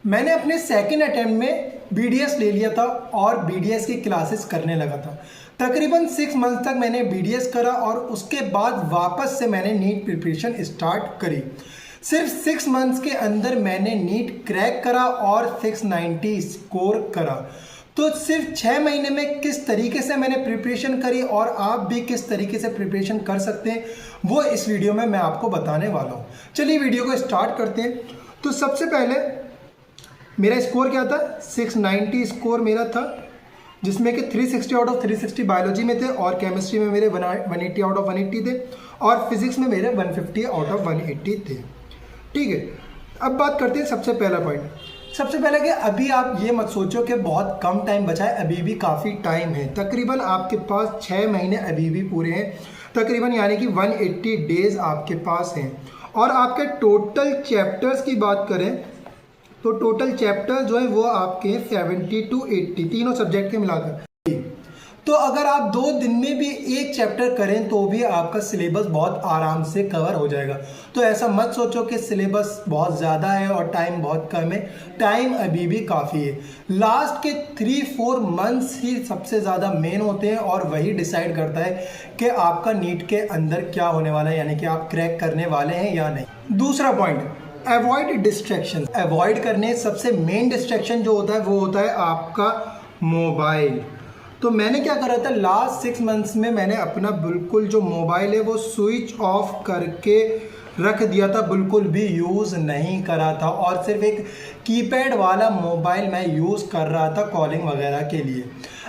मैंने अपने second attempt में बीडीएस ले लिया था और बीडीएस की क्लासेस करने लगा था। तकरीबन 6 मंथ तक मैंने बीडीएस करा और उसके बाद वापस से मैंने नीट प्रिपरेशन स्टार्ट करी। सिर्फ 6 मंथ्स के अंदर मैंने नीट क्रैक करा और 690 स्कोर करा। तो सिर्फ 6 महीने में किस तरीके से मैंने प्रिपरेशन करी और आप भी किस तरीके से प्रिपरेशन कर सकते हैं वो इस वीडियो में मैं आपको बताने वाला हूँ। चलिए वीडियो को स्टार्ट करते हैं। तो सबसे पहले मेरा स्कोर क्या था, 690 स्कोर मेरा था, जिसमें कि 360 आउट ऑफ 360 बायोलॉजी में थे और केमिस्ट्री में मेरे 180 आउट ऑफ 180 थे और फिजिक्स में मेरे 150 आउट ऑफ 180 थे। ठीक है, अब बात करते हैं सबसे पहला पॉइंट। सबसे पहले कि अभी आप ये मत सोचो कि बहुत कम टाइम बचा है, अभी भी काफ़ी टाइम है। तकरीबन आपके पास 6 महीने अभी भी पूरे हैं, तकरीबन यानी कि 180 डेज आपके पास हैं। और आपके टोटल चैप्टर्स की बात करें तो टोटल चैप्टर जो है वो आपके 70 to 80 तीनों सब्जेक्ट के मिलाकर। तो अगर आप 2 दिन में भी एक चैप्टर करें तो भी आपका सिलेबस बहुत आराम से कवर हो जाएगा। तो ऐसा मत सोचो कि सिलेबस बहुत ज़्यादा है और टाइम बहुत कम है, टाइम अभी भी काफ़ी है। लास्ट के 3-4 मंथ्स ही सबसे ज़्यादा मेन होते हैं और वही डिसाइड करता है कि आपका नीट के अंदर क्या होने वाला है, यानी कि आप क्रैक करने वाले हैं या नहीं। दूसरा पॉइंट, अवॉइड डिस्ट्रैक्शन। अवॉइड करने सबसे मेन डिस्ट्रैक्शन जो होता है वो होता है आपका मोबाइल। तो मैंने क्या करा था, लास्ट 6 मंथ्स में मैंने अपना बिल्कुल जो मोबाइल है वो स्विच ऑफ करके रख दिया था, बिल्कुल भी यूज़ नहीं करा था और सिर्फ एक कीपैड वाला मोबाइल मैं यूज़ कर रहा था कॉलिंग वगैरह के लिए।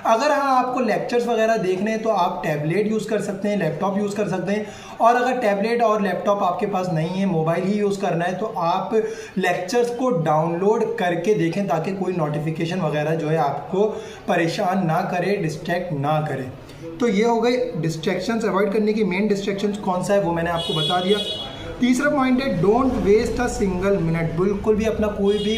अगर हाँ आपको लेक्चर्स वगैरह देखने हैं तो आप टैबलेट यूज़ कर सकते हैं, लैपटॉप यूज़ कर सकते हैं। और अगर टैबलेट और लैपटॉप आपके पास नहीं है, मोबाइल ही यूज़ करना है, तो आप लेक्चर्स को डाउनलोड करके देखें ताकि कोई नोटिफिकेशन वगैरह जो है आपको परेशान ना करे, डिस्ट्रैक्ट ना करे। तो ये हो गई डिस्ट्रैक्शंस। अवॉइड करने की मेन डिस्ट्रैक्शंस कौन सा है वो मैंने आपको बता दिया। तीसरा पॉइंट है don't waste a single minute. बिल्कुल भी अपना कोई भी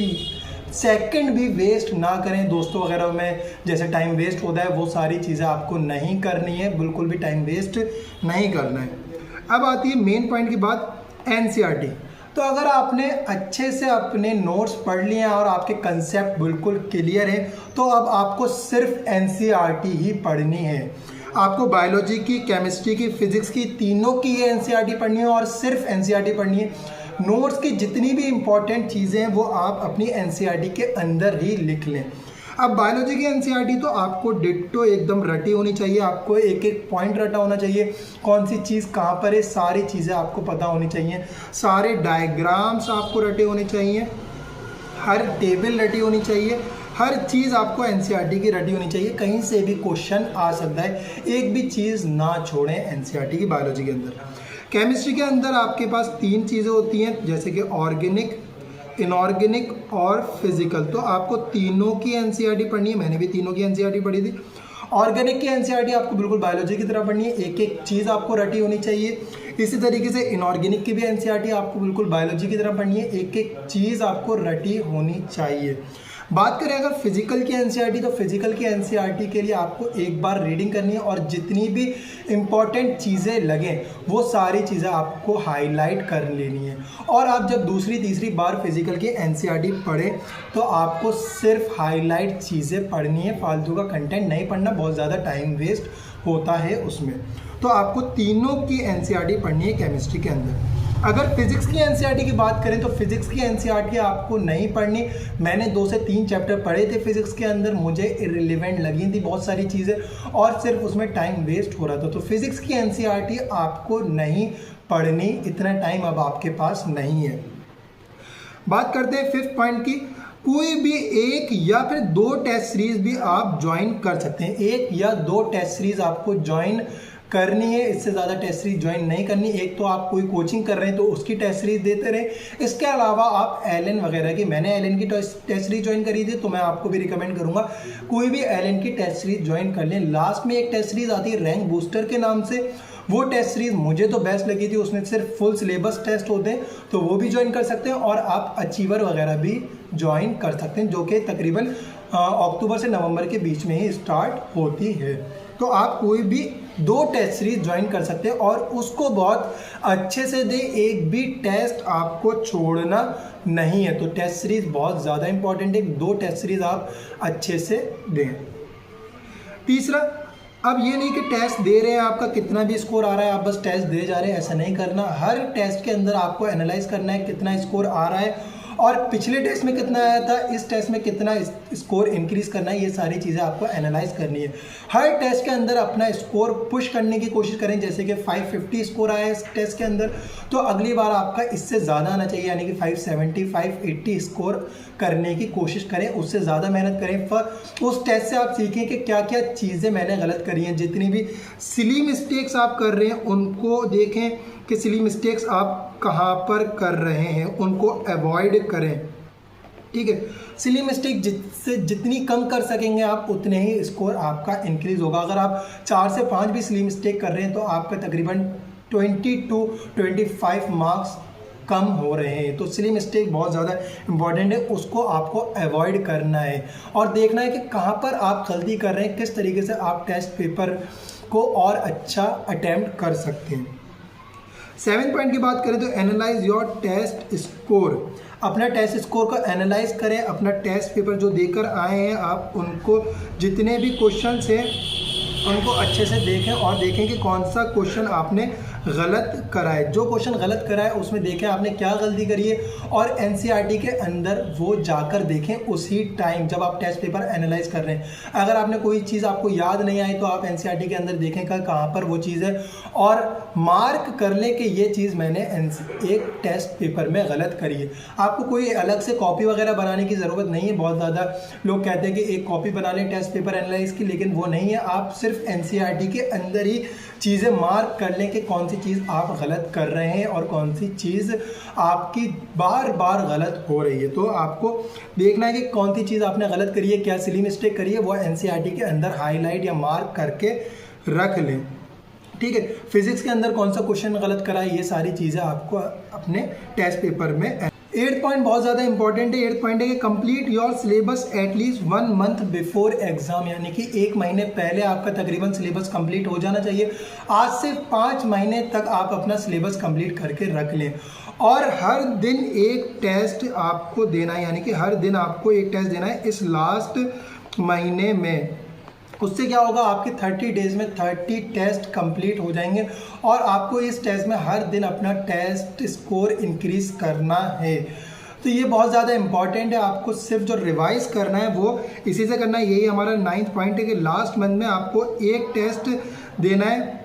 सेकंड भी वेस्ट ना करें। दोस्तों वगैरह में जैसे टाइम वेस्ट होता है वो सारी चीज़ें आपको नहीं करनी है, बिल्कुल भी टाइम वेस्ट नहीं करना है। अब आती है मेन पॉइंट की बात, एनसीईआरटी। तो अगर आपने अच्छे से अपने नोट्स पढ़ लिए हैं और आपके कंसेप्ट बिल्कुल क्लियर हैं तो अब आपको सिर्फ एनसीईआरटी ही पढ़नी है। आपको बायोलॉजी की, केमिस्ट्री की, फिजिक्स की, तीनों की ये एनसीईआरटी पढ़नी है और सिर्फ एनसीईआरटी पढ़नी है। नोट्स की जितनी भी इंपॉर्टेंट चीज़ें हैं वो आप अपनी एनसीईआरटी के अंदर ही लिख लें। अब बायोलॉजी की एनसीईआरटी तो आपको डिट्टो एकदम रटी होनी चाहिए, आपको एक एक पॉइंट रटा होना चाहिए, कौन सी चीज़ कहाँ पर है सारी चीज़ें आपको पता होनी चाहिए, सारे डायग्राम्स आपको रटे होने चाहिए, हर टेबल रटी होनी चाहिए, हर चीज़ आपको एनसीईआरटी की रटी होनी चाहिए। कहीं से भी क्वेश्चन आ सकता है, एक भी चीज़ ना छोड़ें एनसीईआरटी की बायोलॉजी के अंदर। केमिस्ट्री के अंदर आपके पास 3 चीज़ें होती हैं, जैसे कि ऑर्गेनिक, इनऑर्गेनिक और फिजिकल। तो आपको तीनों की एनसीईआरटी पढ़नी है, मैंने भी तीनों की एनसीईआरटी पढ़ी थी। ऑर्गेनिक की एनसीईआरटी आपको बिल्कुल बायोलॉजी की तरह पढ़नी है, एक एक चीज़ आपको रटी होनी चाहिए। इसी तरीके से इनऑर्गेनिक की भी एनसीईआरटी आपको बिल्कुल बायोलॉजी की तरह पढ़नी है, एक एक चीज़ आपको रटी होनी चाहिए। बात करें अगर फिजिकल की एनसीईआरटी, तो फिजिकल की एनसीईआरटी के लिए आपको एक बार रीडिंग करनी है और जितनी भी इम्पॉर्टेंट चीज़ें लगें वो सारी चीज़ें आपको हाईलाइट कर लेनी है। और आप जब दूसरी तीसरी बार फिजिकल की एनसीईआरटी पढ़ें तो आपको सिर्फ हाईलाइट चीज़ें पढ़नी है, फालतू का कंटेंट नहीं पढ़ना, बहुत ज़्यादा टाइम वेस्ट होता है उसमें। तो आपको तीनों की एनसीईआरटी पढ़नी है केमिस्ट्री के अंदर। अगर फिजिक्स की एनसीईआरटी की बात करें तो फिजिक्स की एनसीईआरटी आपको नहीं पढ़नी। मैंने 2 से 3 चैप्टर पढ़े थे फिजिक्स के अंदर, मुझे इररिलेवेंट लगी थी बहुत सारी चीज़ें और सिर्फ उसमें टाइम वेस्ट हो रहा था। तो फिजिक्स की एनसीईआरटी आपको नहीं पढ़नी, इतना टाइम अब आपके पास नहीं है। बात करते हैं 5th पॉइंट की। कोई भी 1 या फिर 2 टेस्ट सीरीज भी आप ज्वाइन कर सकते हैं। 1 या 2 टेस्ट सीरीज आपको ज्वाइन करनी है, इससे ज़्यादा टेस्ट सीरीज ज्वाइन नहीं करनी। एक तो आप कोई कोचिंग कर रहे हैं तो उसकी टेस्ट सीरीज देते रहें, इसके अलावा आप एलएन वगैरह की, मैंने एलएन की टेस्ट सीरीज ज्वाइन करी थी तो मैं आपको भी रिकमेंड करूंगा कोई भी एलएन की टेस्ट सीरीज ज्वाइन कर लें। लास्ट में एक टेस्ट सीरीज आती है रैंक बूस्टर के नाम से, वो टेस्ट सीरीज मुझे तो बेस्ट लगी थी, उसमें सिर्फ फुल सिलेबस टेस्ट होते हैं तो वो भी ज्वाइन कर सकते हैं और आप अचीवर वगैरह भी ज्वाइन कर सकते हैं जो कि तकरीबन अक्टूबर से नवंबर के बीच में ही स्टार्ट होती है। तो आप कोई भी 2 टेस्ट सीरीज ज्वाइन कर सकते हैं और उसको बहुत अच्छे से दे, एक भी टेस्ट आपको छोड़ना नहीं है। तो टेस्ट सीरीज बहुत ज़्यादा इंपॉर्टेंट है, 2 टेस्ट सीरीज आप अच्छे से दें। तीसरा, अब ये नहीं कि टेस्ट दे रहे हैं, आपका कितना भी स्कोर आ रहा है आप बस टेस्ट दे जा रहे हैं, ऐसा नहीं करना। हर टेस्ट के अंदर आपको एनालाइज करना है कितना स्कोर आ रहा है और पिछले टेस्ट में कितना आया था, इस टेस्ट में कितना स्कोर इंक्रीज करना है, ये सारी चीज़ें आपको एनालाइज करनी है। हर टेस्ट के अंदर अपना स्कोर पुश करने की कोशिश करें। जैसे कि 550 स्कोर आया इस टेस्ट के अंदर, तो अगली बार आपका इससे ज़्यादा आना चाहिए, यानी कि 570 580 स्कोर करने की कोशिश करें, उससे ज़्यादा मेहनत करें। पर उस टेस्ट से आप सीखें कि क्या क्या चीज़ें मैंने गलत करी हैं, जितनी भी सिली मिस्टेक्स आप कर रहे हैं उनको देखें कि सिली मिस्टेक्स आप कहाँ पर कर रहे हैं, उनको अवॉइड करें। ठीक है, सिली मिस्टेक जितनी कम कर सकेंगे आप उतने ही स्कोर आपका इंक्रीज होगा। अगर आप 4 से 5 भी सिली मिस्टेक कर रहे हैं तो आपका तकरीबन 20 to 25 मार्क्स कम हो रहे हैं। तो सिली मिस्टेक बहुत ज़्यादा इंपॉर्टेंट है, उसको आपको अवॉइड करना है और देखना है कि कहाँ पर आप गलती कर रहे हैं, किस तरीके से आप टेस्ट पेपर को और अच्छा अटैम्प्ट कर सकते हैं। 7 पॉइंट की बात करें तो एनालाइज योर टेस्ट स्कोर। अपना टेस्ट स्कोर को एनालाइज करें, अपना टेस्ट पेपर जो देकर आए हैं आप उनको जितने भी क्वेश्चंस हैं उनको अच्छे से देखें और देखें कि कौन सा क्वेश्चन आपने गलत करा है। जो क्वेश्चन गलत करा है उसमें देखें आपने क्या गलती करी है और एनसीईआरटी के अंदर वो जाकर देखें उसी टाइम जब आप टेस्ट पेपर एनालाइज कर रहे हैं। अगर आपने कोई चीज़ आपको याद नहीं आई तो आप एनसीईआरटी के अंदर देखें कहाँ पर वो चीज़ है और मार्क कर लें कि ये चीज़ मैंने एक टेस्ट पेपर में गलत करी है। आपको कोई अलग से कॉपी वगैरह बनाने की ज़रूरत नहीं है। बहुत ज़्यादा लोग कहते हैं कि एक कॉपी बना लें टेस्ट पेपर एनालाइज की, लेकिन वो नहीं है। आप सिर्फ एनसीईआरटी के अंदर ही चीज़ें मार्क कर लें कि कौन सी चीज़ आप गलत कर रहे हैं और कौन सी चीज़ आपकी बार बार गलत हो रही है। तो आपको देखना है कि कौन सी चीज़ आपने गलत करी है, क्या सिली मिस्टेक करी है, वो एनसीईआरटी के अंदर हाईलाइट या मार्क करके रख लें। ठीक है, फिजिक्स के अंदर कौन सा क्वेश्चन गलत करा है, ये सारी चीज़ें आपको अपने टेस्ट पेपर में। 8 पॉइंट बहुत ज़्यादा इंपॉर्टेंट है। 8 पॉइंट है कि complete your syllabus at least 1 month before exam, यानी कि 1 महीने पहले आपका तकरीबन सिलेबस कंप्लीट हो जाना चाहिए। आज से 5 महीने तक आप अपना सिलेबस कंप्लीट करके रख लें और हर दिन एक टेस्ट आपको देना है, यानी कि हर दिन आपको एक टेस्ट देना है इस लास्ट महीने में। उससे क्या होगा, आपके 30 डेज में 30 टेस्ट कंप्लीट हो जाएंगे और आपको इस टेस्ट में हर दिन अपना टेस्ट स्कोर इंक्रीज करना है। तो ये बहुत ज़्यादा इंपॉर्टेंट है। आपको सिर्फ जो रिवाइज करना है वो इसी से करना है। यही हमारा 9th पॉइंट है कि लास्ट मंथ में आपको एक टेस्ट देना है।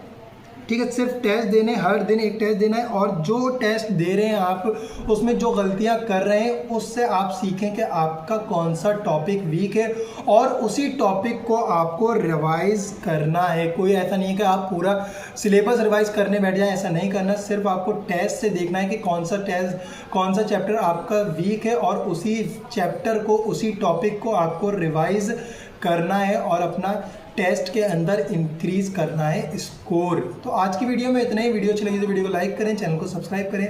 ठीक है, सिर्फ टेस्ट देने, हर दिन एक टेस्ट देना है और जो टेस्ट दे रहे हैं आप उसमें जो गलतियां कर रहे हैं उससे आप सीखें कि आपका कौन सा टॉपिक वीक है और उसी टॉपिक को आपको रिवाइज करना है। कोई ऐसा नहीं है कि आप पूरा सिलेबस रिवाइज करने बैठ जाएं, ऐसा नहीं करना। सिर्फ आपको टेस्ट से देखना है कि कौन सा चैप्टर आपका वीक है और उसी चैप्टर को, उसी टॉपिक को आपको रिवाइज करना है और अपना टेस्ट के अंदर इंक्रीज करना है स्कोर। तो आज की वीडियो में इतना ही। वीडियो अच्छी लगी तो वीडियो को लाइक करें, चैनल को सब्सक्राइब करें।